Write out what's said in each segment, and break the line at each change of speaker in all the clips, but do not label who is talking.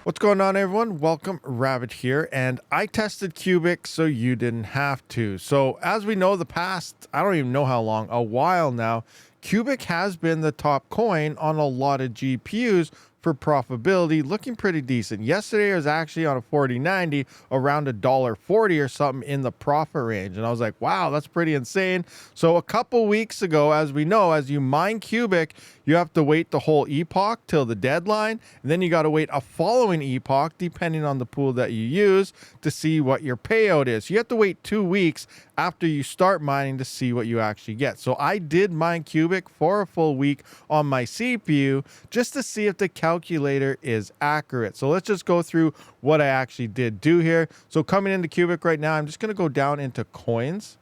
What's going on, everyone? Welcome, Rabid here, and I tested Qubic so you didn't have to. So as we know, the past, I don't even know how long, a while now, Qubic has been the top coin on a lot of GPUs for profitability, looking pretty decent. Yesterday I was actually on a 4090, around $1.40 or something in the profit range, and I was like, wow, that's pretty insane. So a couple weeks ago, as we know, as you mine Qubic, you have to wait the whole epoch till the deadline, and then you got to wait a following epoch depending on the pool that you use to see what your payout is. You have to wait 2 weeks after you start mining to see what you actually get. So I did mine Qubic for a full week on my CPU just to see if the calculator is accurate. So let's just go through what I actually did do here. So coming into Qubic right now, I'm just going to go down into coins,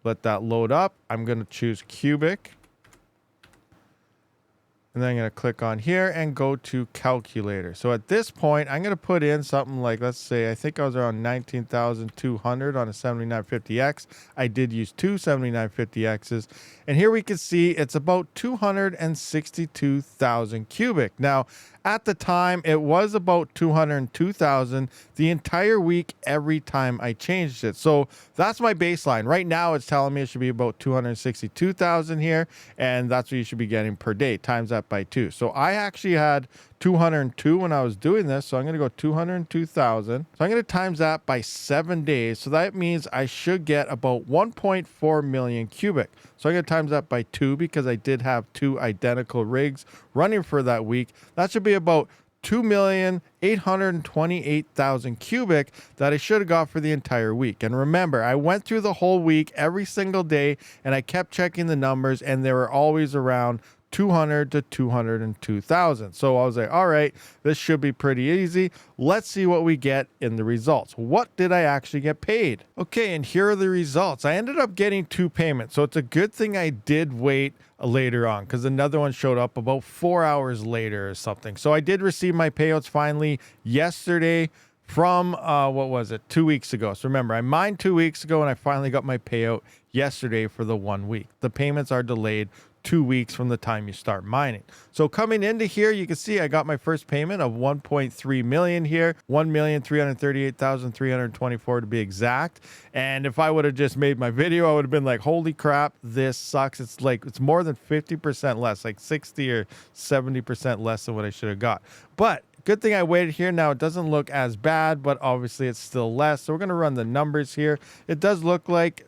let that load up. I'm going to choose Qubic. And then I'm going to click on here and go to calculator. So at this point, I'm going to put in something like, let's say, I think I was around 19,200 on a 7950X. I did use two 7950Xs. And here we can see it's about 262,000 Qubic. Now, at the time, it was about 202,000 the entire week every time I changed it. So that's my baseline. Right now, it's telling me it should be about 262,000 here, and that's what you should be getting per day. Times that by 2. So I actually had 202 when I was doing this. So I'm going to go 202,000. So I'm going to times that by 7 days. So that means I should get about 1.4 million Qubic. So I'm going to times that by 2 because I did have 2 identical rigs running for that week. That should be about 2,828,000 Qubic that I should have got for the entire week. And remember, I went through the whole week every single day and I kept checking the numbers, and they were always around 200 to 202,000. So I was like, all right, this should be pretty easy. Let's see what we get in the results. What did I actually get paid? Okay, and here are the results. I ended up getting 2 payments. So it's a good thing I did wait later on, because another one showed up about 4 hours later or something. So I did receive my payouts finally yesterday from, what was it, 2 weeks ago. So remember, I mined 2 weeks ago and I finally got my payout yesterday for the 1 week. The payments are delayed 2 weeks from the time you start mining. So coming into here, you can see I got my first payment of 1.3 million here, 1,338,324 to be exact. And if I would have just made my video, I would have been like, holy crap, this sucks. It's like, it's more than 50% less, like 60 or 70% less than what I should have got. But good thing I waited here. Now it doesn't look as bad, but obviously it's still less. So we're going to run the numbers here. It does look like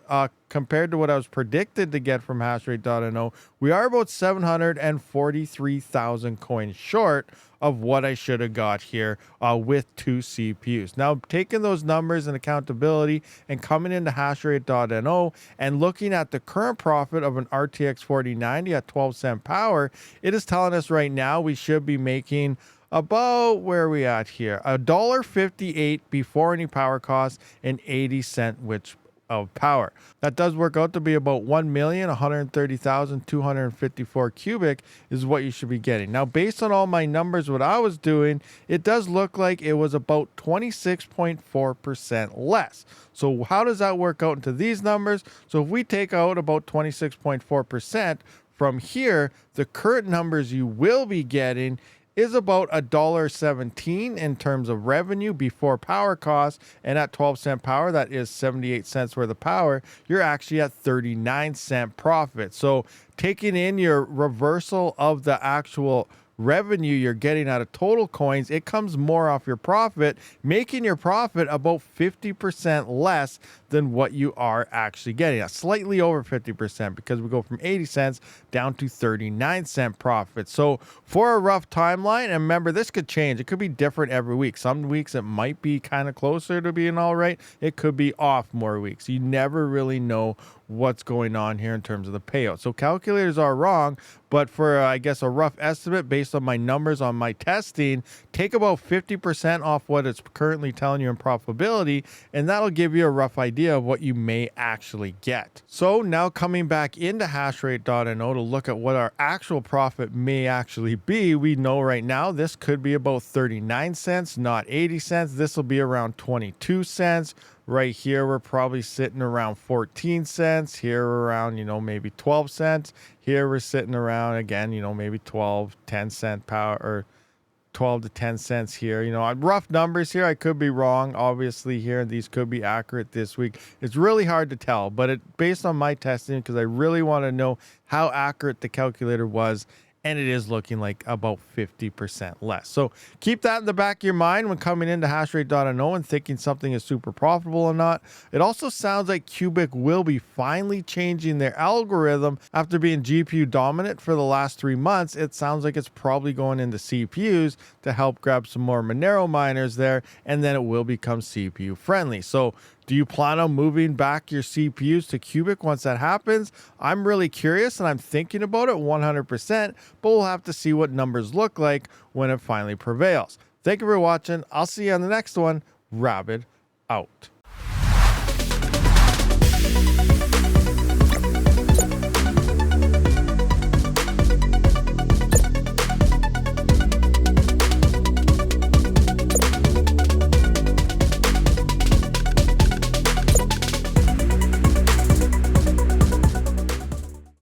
compared to what I was predicted to get from hashrate.no, we are about 743,000 coins short of what I should have got here with 2 CPUs. Now, taking those numbers and accountability and coming into hashrate.no and looking at the current profit of an RTX 4090 at 12-cent power, it is telling us right now we should be making about, where are we at here? $1.58 before any power costs and 80 cents of power. That does work out to be about 1,130,254 Qubic is what you should be getting. Now, based on all my numbers, what I was doing, it does look like it was about 26.4% less. So how does that work out into these numbers? So if we take out about 26.4% from here, the current numbers you will be getting is about $1.17 in terms of revenue before power costs, and at 12-cent power, that is 78 cents worth of power, you're actually at 39-cent profit. So taking in your reversal of the actual revenue you're getting out of total coins, it comes more off your profit, making your profit about 50% less than what you are actually getting. Slightly over 50%, because we go from 80 cents down to 39-cent profit. So for a rough timeline, and remember, this could change. It could be different every week. Some weeks it might be kind of closer to being all right. It could be off more weeks. You never really know what's going on here in terms of the payout. So calculators are wrong, but for I guess a rough estimate based on my numbers on my testing, take about 50% off what it's currently telling you in profitability, and that'll give you a rough idea of what you may actually get. So now coming back into hashrate.no to look at what our actual profit may actually be, we know right now this could be about 39 cents, not 80 cents. This will be around 22 cents. Right here, we're probably sitting around 14 cents. Here, we're around, maybe 12 cents. Here, we're sitting around, again, maybe 12, 10 cent power, or 12 to 10 cents here. You know, rough numbers here. I could be wrong, obviously, here. These could be accurate this week. It's really hard to tell, but based on my testing, because I really want to know how accurate the calculator was, and it is looking like about 50% less. So keep that in the back of your mind when coming into hashrate.no and thinking something is super profitable or not. It also sounds like Qubic will be finally changing their algorithm after being GPU dominant for the last 3 months. It sounds like it's probably going into CPUs to help grab some more Monero miners there, and then it will become CPU friendly. So do you plan on moving back your CPUs to Qubic once that happens? I'm really curious and I'm thinking about it 100%, but we'll have to see what numbers look like when it finally prevails. Thank you for watching. I'll see you on the next one. Rabid out.